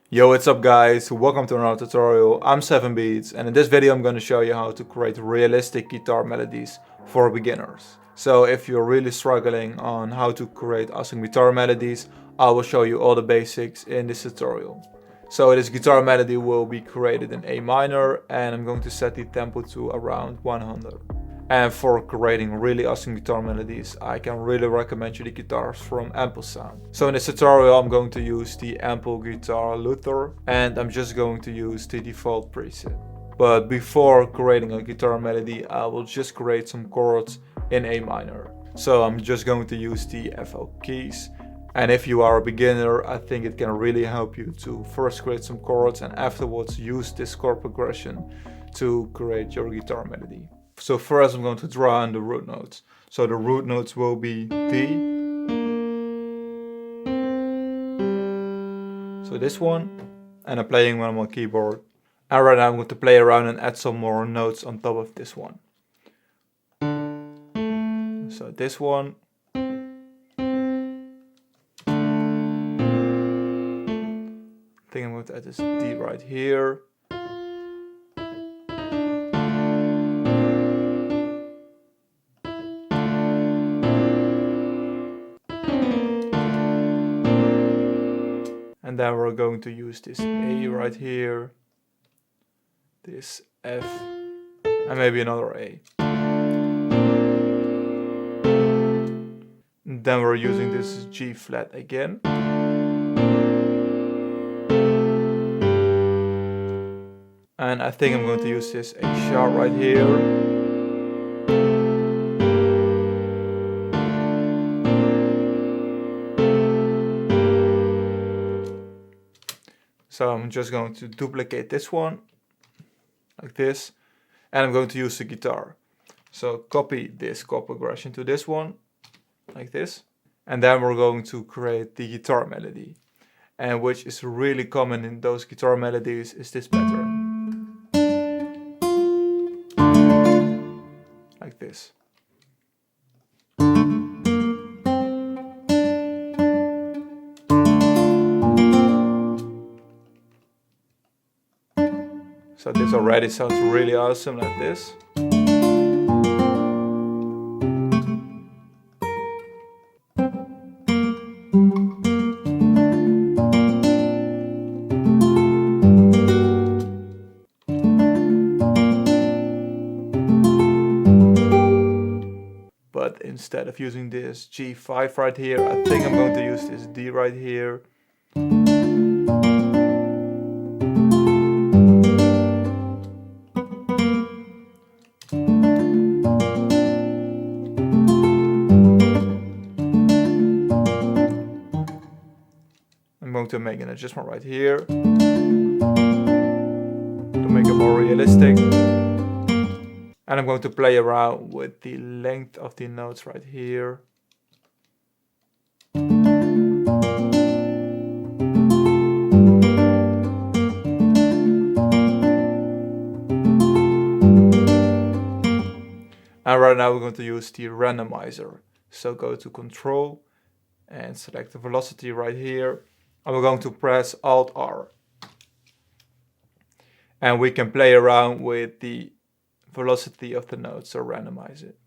Yo, what's up guys? Welcome to another tutorial. I'm 7beats and in this video I'm going to show you how to create realistic guitar melodies for beginners. So if you're really struggling on how to create awesome guitar melodies, I will show you all the basics in this tutorial. So this guitar melody will be created in A minor and I'm going to set the tempo to around 100. And for creating really awesome guitar melodies, I can really recommend you the guitars from Ample Sound. So in this tutorial, I'm going to use the Ample Guitar Luther, and I'm just going to use the default preset. But before creating a guitar melody, I will just create some chords in A minor. So I'm just going to use the FL keys. And if you are a beginner, I think it can really help you to first create some chords and afterwards use this chord progression to create your guitar melody. So first I'm going to draw in the root notes. So the root notes will be D. So this one, and I'm playing one on my keyboard. And right now I'm going to play around and add some more notes on top of this one. So this one. I think I'm going to add this D right here. And then we're going to use this A right here, this F, and maybe another A. And then we're using this G flat again. And I think I'm going to use this A sharp right here. So I'm just going to duplicate this one, like this, and I'm going to use the guitar. So copy this chord progression to this one, like this, and then we're going to create the guitar melody. And which is really common in those guitar melodies is this pattern. Like this. So this already sounds really awesome like this. But instead of using this G5 right here, I think I'm going to use this D right here. I'm going to make an adjustment right here to make it more realistic. And I'm going to play around with the length of the notes right here. And right now we're going to use the randomizer. So go to Control and select the velocity right here. And we're going to press Alt R. And we can play around with the velocity of the notes, so randomize it.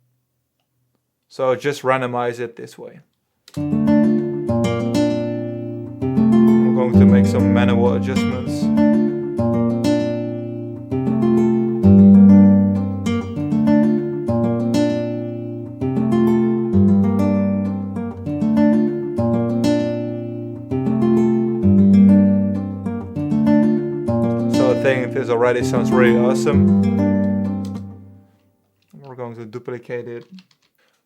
So just randomize it this way. I'm going to make some manual adjustments. I think this already sounds really awesome. We're going to duplicate it.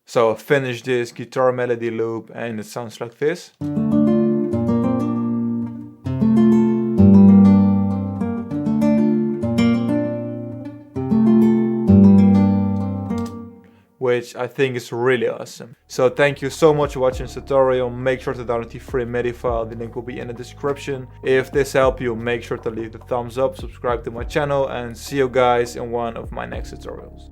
So I finished this guitar melody loop and it sounds like this. Which I think is really awesome. So thank you so much for watching this tutorial. Make sure to download the free MIDI file, the link will be in the description. If this helped you, make sure to leave the thumbs up, subscribe to my channel, and see you guys in one of my next tutorials.